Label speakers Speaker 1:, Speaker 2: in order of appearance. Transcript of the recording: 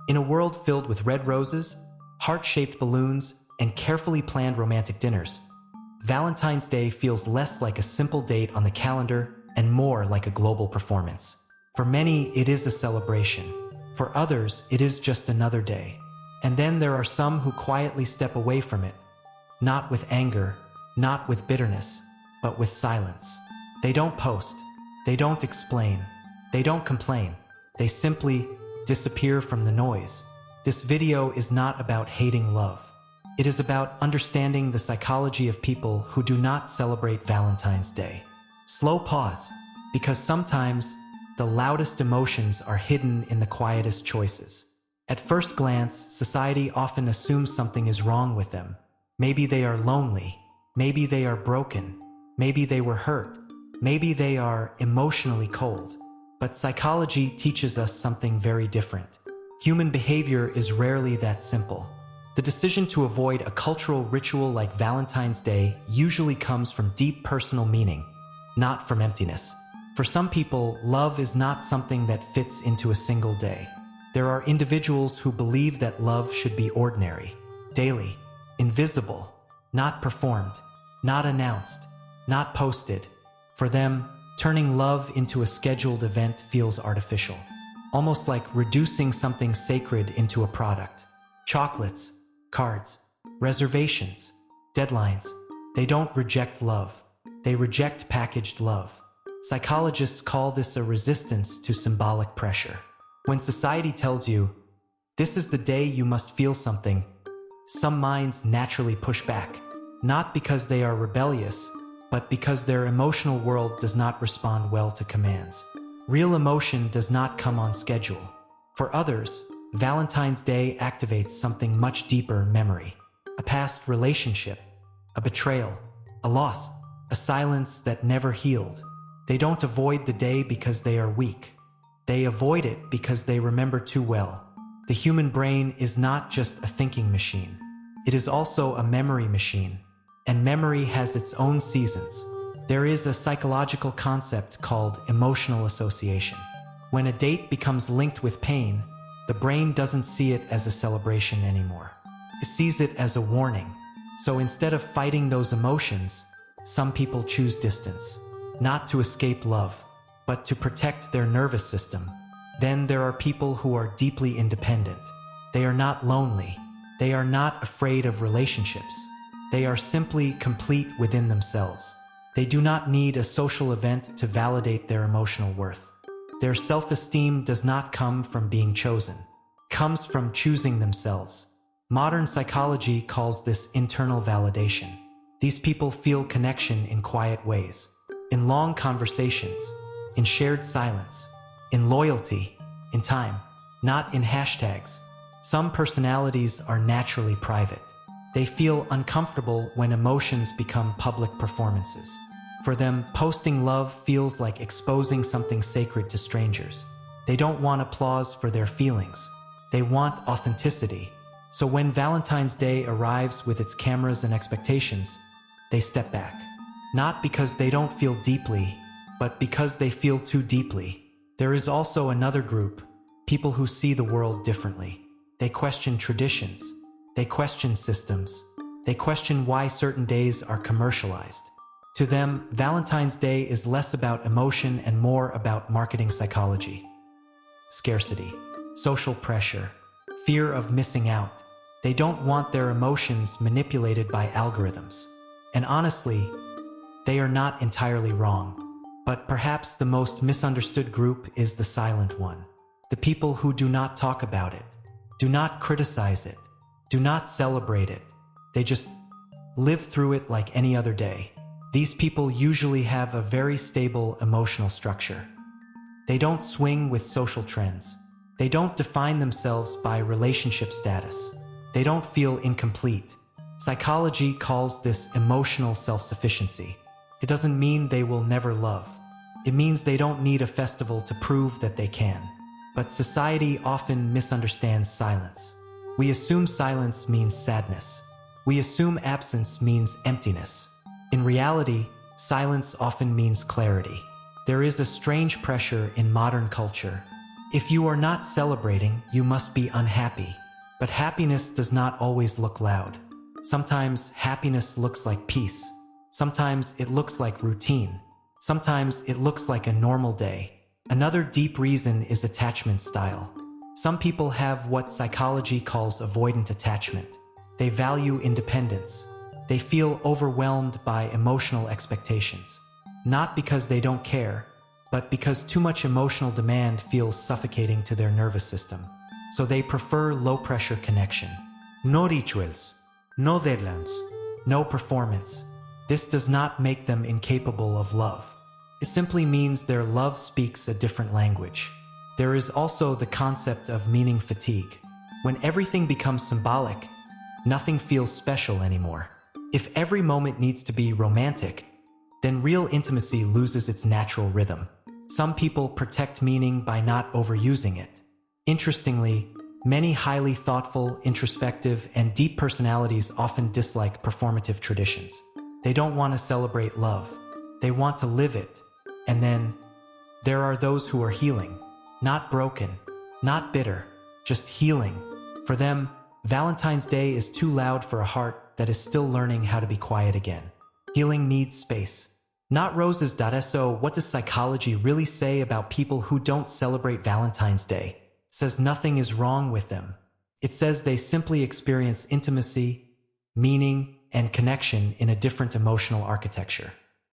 Speaker 1: In a world filled with red roses, heart-shaped balloons, and carefully planned romantic dinners, Valentine's Day feels less like a simple date on the calendar and more like a global performance. For many, it is a celebration. For others, it is just another day. And then there are some who quietly step away from it, not with anger, not with bitterness, but with silence. They don't post, they don't explain, they don't complain. They simply disappear from the noise. This video is not about hating love. It is about understanding the psychology of people who do not celebrate Valentine's Day. Slow pause, because sometimes the loudest emotions are hidden in the quietest choices. At first glance, society often assumes something is wrong with them. Maybe they are lonely, maybe they are broken, maybe they were hurt, maybe they are emotionally cold. But psychology teaches us something very different. Human behavior is rarely that simple. The decision to avoid a cultural ritual like Valentine's Day usually comes from deep personal meaning, not from emptiness. For some people, love is not something that fits into a single day. There are individuals who believe that love should be ordinary, daily, invisible, not performed, not announced, not posted. For them, turning love into a scheduled event feels artificial, almost like reducing something sacred into a product. Chocolates, cards, reservations, deadlines. They don't reject love. They reject packaged love. Psychologists call this a resistance to symbolic pressure. When society tells you, this is the day you must feel something, some minds naturally push back, not because they are rebellious, but because their emotional world does not respond well to commands. Real emotion does not come on schedule. For others, Valentine's Day activates something much deeper: memory, a past relationship, a betrayal, a loss, a silence that never healed. They don't avoid the day because they are weak. They avoid it because they remember too well. The human brain is not just a thinking machine. It is also a memory machine, and memory has its own seasons. There is a psychological concept called emotional association. When a date becomes linked with pain, the brain doesn't see it as a celebration anymore. It sees it as a warning. So instead of fighting those emotions, some people choose distance, not to escape love, but to protect their nervous system. Then there are people who are deeply independent. They are not lonely. They are not afraid of relationships. They are simply complete within themselves. They do not need a social event to validate their emotional worth. Their self-esteem does not come from being chosen. It comes from choosing themselves. Modern psychology calls this internal validation. These people feel connection in quiet ways, in long conversations, in shared silence, in loyalty, in time, not in hashtags. Some personalities are naturally private. They feel uncomfortable when emotions become public performances. For them, posting love feels like exposing something sacred to strangers. They don't want applause for their feelings. They want authenticity. So when Valentine's Day arrives with its cameras and expectations, they step back. Not because they don't feel deeply, but because they feel too deeply. There is also another group, people who see the world differently. They question traditions. They question systems. They question why certain days are commercialized. To them, Valentine's Day is less about emotion and more about marketing psychology. Scarcity, social pressure, fear of missing out. They don't want their emotions manipulated by algorithms. And honestly, they are not entirely wrong. But perhaps the most misunderstood group is the silent one. The people who do not talk about it, do not criticize it, do not celebrate it. They just live through it like any other day. These people usually have a very stable emotional structure. They don't swing with social trends. They don't define themselves by relationship status. They don't feel incomplete. Psychology calls this emotional self-sufficiency. It doesn't mean they will never love. It means they don't need a festival to prove that they can. But society often misunderstands silence. We assume silence means sadness. We assume absence means emptiness. In reality, silence often means clarity. There is a strange pressure in modern culture If you are not celebrating, you must be unhappy. But happiness does not always look loud. Sometimes happiness looks like peace. Sometimes it looks like routine. Sometimes it looks like a normal day. Another deep reason is attachment style. Some people have what psychology calls avoidant attachment. They value independence. They feel overwhelmed by emotional expectations. Not because they don't care, but because too much emotional demand feels suffocating to their nervous system. So they prefer low-pressure connection. No rituals, no deadlines, no performance. This does not make them incapable of love. It simply means their love speaks a different language. There is also the concept of meaning fatigue. When everything becomes symbolic, nothing feels special anymore. If every moment needs to be romantic, then real intimacy loses its natural rhythm. Some people protect meaning by not overusing it. Interestingly, many highly thoughtful, introspective, and deep personalities often dislike performative traditions. They don't want to celebrate love. They want to live it. And then, there are those who are healing. Not broken, not bitter, just healing. For them, Valentine's Day is too loud for a heart that is still learning how to be quiet again. Healing needs space. Not roses. So what does psychology really say about people who don't celebrate Valentine's Day? It says nothing is wrong with them. It says they simply experience intimacy, meaning, and connection in a different emotional architecture.